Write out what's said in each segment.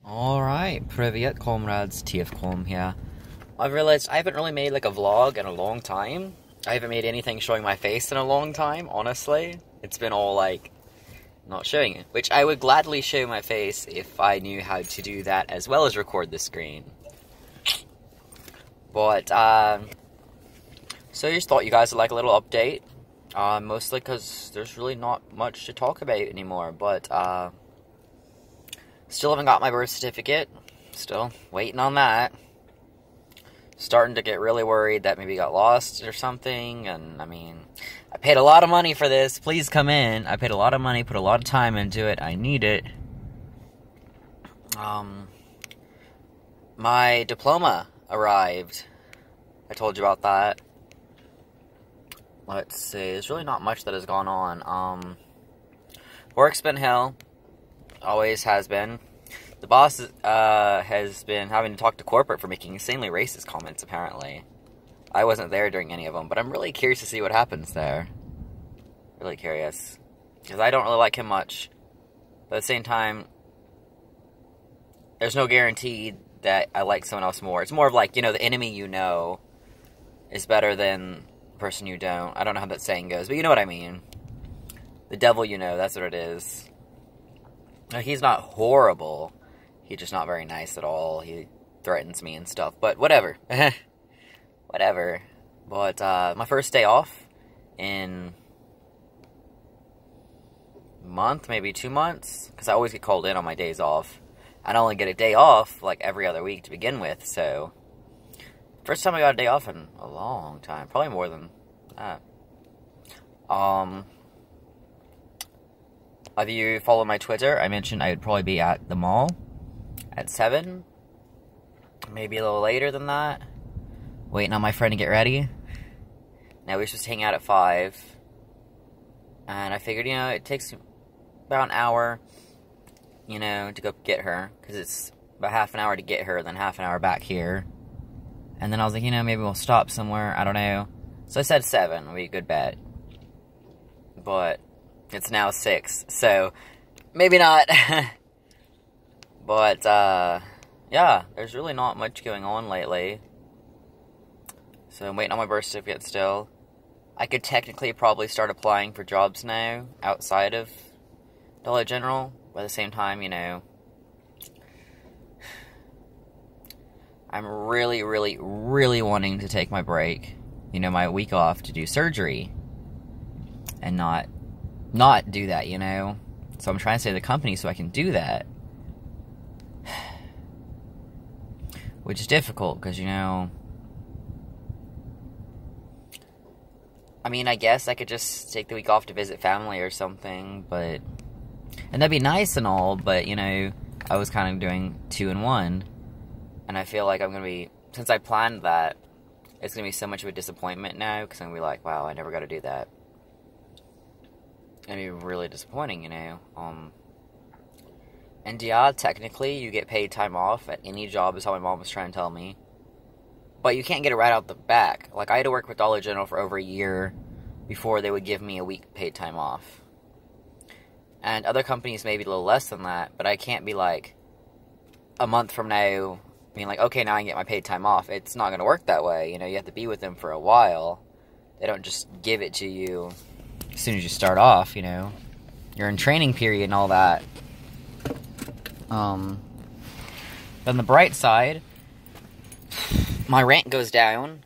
Alright, Privyet comrades, TF here. I've realized I haven't really made like a vlog in a long time. I haven't made anything showing my face in a long time, honestly. It's been all like, not showing it. Which I would gladly show my face if I knew how to do that as well as record the screen. But, so I just thought you guys would like a little update. Mostly because there's really not much to talk about anymore, but, still haven't got my birth certificate. Still waiting on that. Starting to get really worried that maybe got lost or something, and, I mean, I paid a lot of money for this. Please come in. I paid a lot of money, put a lot of time into it. I need it. My diploma arrived. I told you about that. Let's see. There's really not much that has gone on. Work's been hell. Always has been. The boss has been having to talk to corporate for making insanely racist comments, apparently. I wasn't there during any of them, but I'm really curious to see what happens there. Really curious. Because I don't really like him much. But at the same time, there's no guarantee that I like someone else more. It's more of like, you know, the enemy you know is better than the person you don't. I don't know how that saying goes, but you know what I mean. The devil you know, that's what it is. Now, he's not horrible. He's just not very nice at all. He threatens me and stuff. But whatever. Whatever. But my first day off in a month, maybe 2 months. Because I always get called in on my days off. I only get a day off like every other week to begin with. So, first time I got a day off in a long time. Probably more than that. If you follow my Twitter, I mentioned I would probably be at the mall at 7. Maybe a little later than that. Waiting on my friend to get ready. Now we're supposed to hang out at 5. And I figured, you know, it takes about an hour, you know, to go get her. Because it's about half an hour to get her, then half an hour back here. And then I was like, you know, maybe we'll stop somewhere. I don't know. So I said 7 would be a good bet. But it's now 6, so maybe not. But, yeah, there's really not much going on lately. So I'm waiting on my birth certificate still. I could technically probably start applying for jobs now, outside of Dollar General. But at the same time, you know, I'm really, really, really wanting to take my break. You know, my week off to do surgery. And not do that, you know? So I'm trying to save the company so I can do that. Which is difficult, because, you know, I mean, I guess I could just take the week off to visit family or something, but, and that'd be nice and all, but, you know, I was kind of doing 2 in 1, and I feel like I'm going to be, since I planned that, it's going to be so much of a disappointment now, because I'm going to be like, wow, I never got to do that. It'd be really disappointing, you know. And yeah, technically, you get paid time off at any job, is how my mom was trying to tell me. But you can't get it right out the back. Like, I had to work with Dollar General for over a year before they would give me a week paid time off. And other companies maybe a little less than that, but I can't be like, a month from now, being like, okay, now I can get my paid time off. It's not going to work that way, you know. You have to be with them for a while. They don't just give it to you as soon as you start off, you know. You're in training period and all that. On the bright side, my rent goes down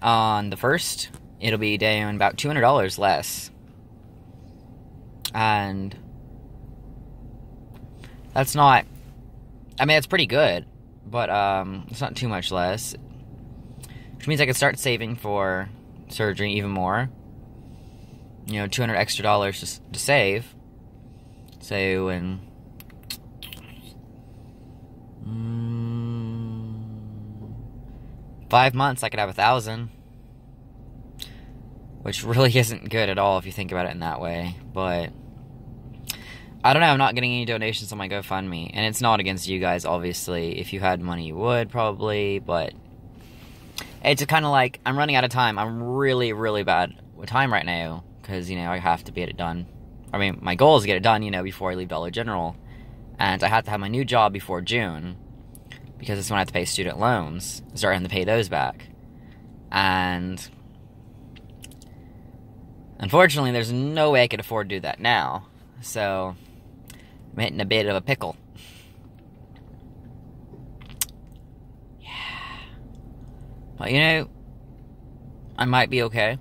on the 1st. It'll be down about $200 less. And that's not, I mean, it's pretty good, but it's not too much less. Which means I could start saving for surgery even more. You know, $200 extra to save. So, in 5 months, I could have 1,000. Which really isn't good at all if you think about it in that way. But I don't know, I'm not getting any donations on my GoFundMe. And it's not against you guys, obviously. If you had money, you would, probably. But it's kind of like, I'm running out of time. I'm really, really bad with time right now. Because, you know, I have to get it done. I mean, my goal is to get it done, you know, before I leave Dollar General. And I had to have my new job before June, because it's when I have to pay student loans, start having to pay those back. And unfortunately, there's no way I could afford to do that now. So I'm hitting a bit of a pickle. Yeah. But you know, I might be okay.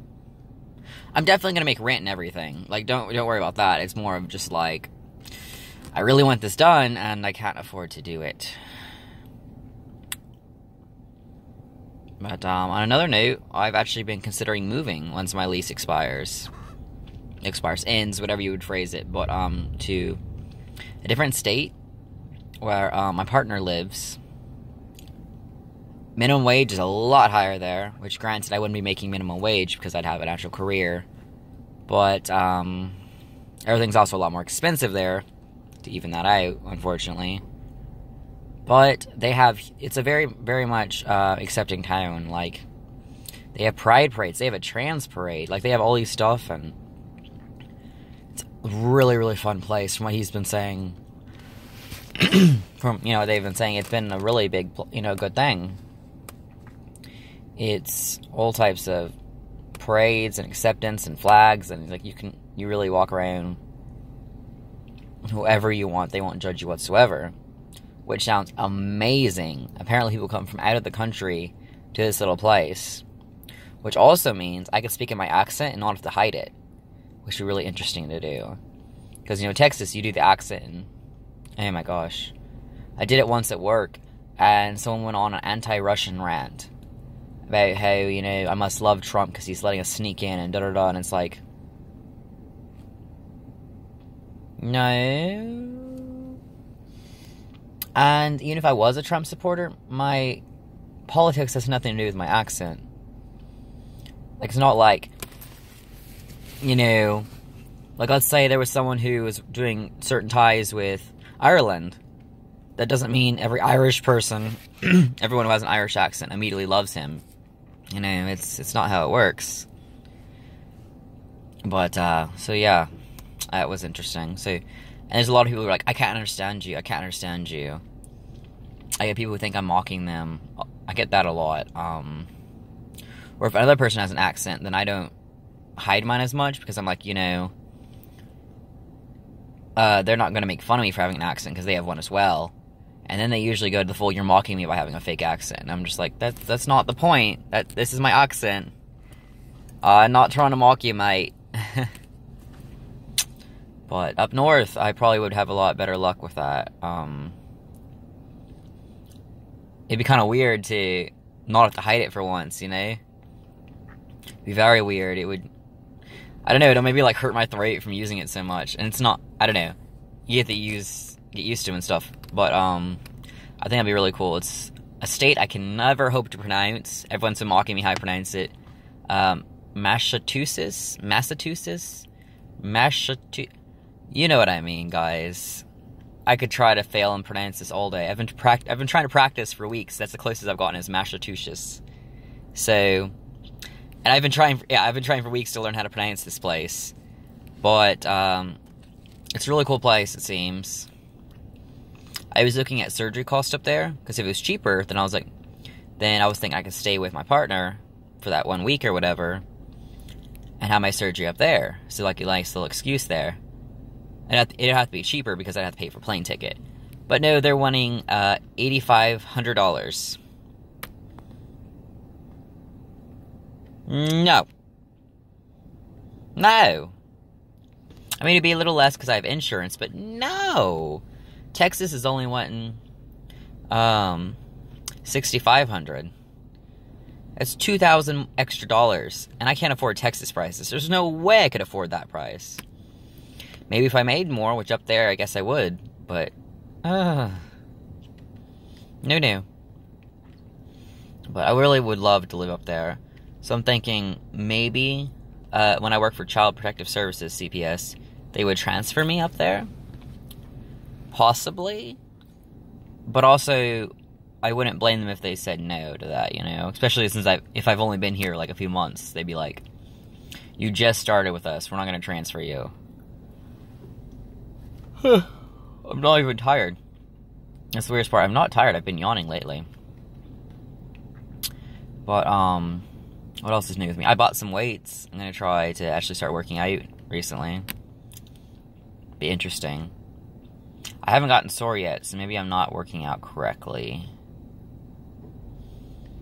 I'm definitely gonna make rent and everything. Like, don't worry about that. It's more of just like, I really want this done, and I can't afford to do it. But on another note, I've actually been considering moving once my lease ends, whatever you would phrase it, but to a different state where my partner lives. Minimum wage is a lot higher there, which granted I wouldn't be making minimum wage because I'd have an actual career, but everything's also a lot more expensive there to even that out, unfortunately. But it's a very, very much accepting town. Like, they have pride parades, they have a trans parade, like, they have all these stuff, and it's a really, really fun place, from what he's been saying. They've been saying it's been a really big, good thing. It's all types of parades and acceptance and flags, and like, you really walk around whoever you want, they won't judge you whatsoever, which sounds amazing. Apparently people come from out of the country to this little place, which also means I can speak in my accent and not have to hide it, which would be really interesting to do. Because, Texas, you do the accent, and oh my gosh. I did it once at work, and someone went on an anti-Russian rant about how, I must love Trump because he's letting us sneak in and da-da-da, and it's like, no. And even if I was a Trump supporter, my politics has nothing to do with my accent. Like, it's not like, like, let's say there was someone who was doing certain ties with Ireland. That doesn't mean every Irish person, everyone who has an Irish accent immediately loves him. It's not how it works. But, so yeah, that was interesting. So, and there's a lot of people who are like, I can't understand you, I can't understand you. I get people who think I'm mocking them. I get that a lot. Or if another person has an accent, then I don't hide mine as much, because I'm like, they're not going to make fun of me for having an accent, because they have one as well. And then they usually go to the full, you're mocking me by having a fake accent. And I'm just like, that's not the point. This is my accent. I'm not trying to mock you, mate. But up north, I probably would have a lot better luck with that. It'd be kind of weird to not have to hide it for once, It'd be very weird. It would, I don't know, it'll maybe, like, hurt my throat from using it so much. And it's not, I don't know. You have to get used to and stuff. But, I think that'd be really cool. It's a state I can never hope to pronounce. Everyone's been mocking me how I pronounce it. Massachusetts? You know what I mean, guys. I could try to fail and pronounce this all day. I've been trying to practice for weeks. That's the closest I've gotten is Massachusetts. So, and I've been trying for weeks to learn how to pronounce this place. But, it's a really cool place, it seems. I was looking at surgery cost up there, because if it was cheaper, then I was thinking I could stay with my partner for that 1 week or whatever, and have my surgery up there. So, like, a nice little excuse there. And it'd have to be cheaper, because I'd have to pay for plane ticket. But no, they're wanting, $8,500. No. I mean, it'd be a little less because I have insurance, but no! Texas is only wanting, $6,500. That's $2,000 extra dollars, and I can't afford Texas prices. There's no way I could afford that price. Maybe if I made more, which up there I guess I would, but, no. But I really would love to live up there. So I'm thinking maybe, when I work for Child Protective Services, CPS, they would transfer me up there. Possibly. But also, I wouldn't blame them if they said no to that, Especially since if I've only been here, like, a few months, they'd be like, you just started with us, we're not going to transfer you. I'm not even tired. That's the weirdest part. I'm not tired. I've been yawning lately. But, what else is new with me? I bought some weights. I'm gonna try to actually start working out recently. Be interesting. I haven't gotten sore yet, so maybe I'm not working out correctly.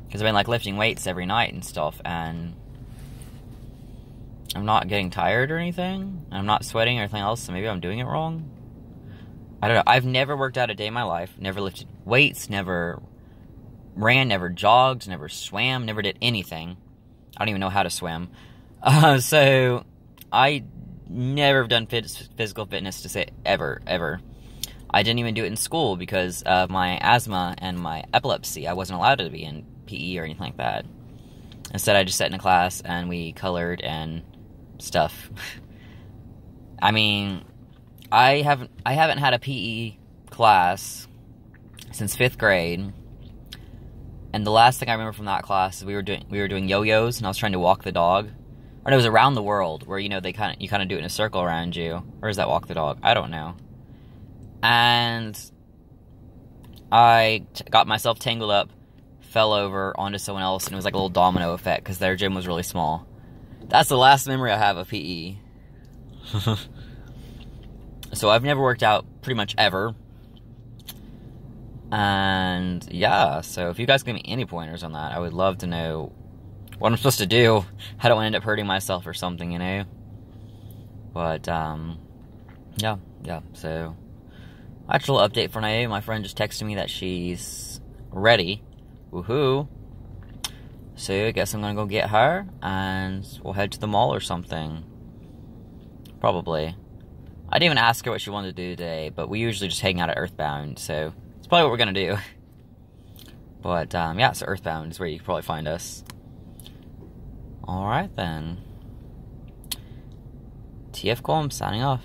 Because I've been, like, lifting weights every night and stuff, and I'm not getting tired or anything. I'm not sweating or anything else, so maybe I'm doing it wrong. I don't know. I've never worked out a day in my life. Never lifted weights, never ran, never jogged, never swam, never did anything. I don't even know how to swim. So, I never have done physical fitness to say ever, ever. I didn't even do it in school because of my asthma and my epilepsy. I wasn't allowed to be in PE or anything like that. Instead, I just sat in a class and we colored and stuff. I mean, I haven't had a PE class since 5th grade. And the last thing I remember from that class is we were doing yo-yos, and I was trying to walk the dog. Or it was around the world, where, you know, you kind of do it in a circle around you. Or is that walk the dog? I don't know. And I got myself tangled up, fell over onto someone else, and it was like a little domino effect, because their gym was really small. That's the last memory I have of PE. So I've never worked out pretty much ever. And yeah, so if you guys give me any pointers on that, I would love to know what I'm supposed to do. I don't want to end up hurting myself or something, you know? But, yeah, so actual update for now. My friend just texted me that she's ready. Woohoo. So I guess I'm gonna go get her, and we'll head to the mall or something. Probably. I didn't even ask her what she wanted to do today, but we usually just hang out at Earthbound, so it's probably what we're gonna do. But, yeah, so Earthbound is where you can probably find us. Alright then. TF Colm signing off.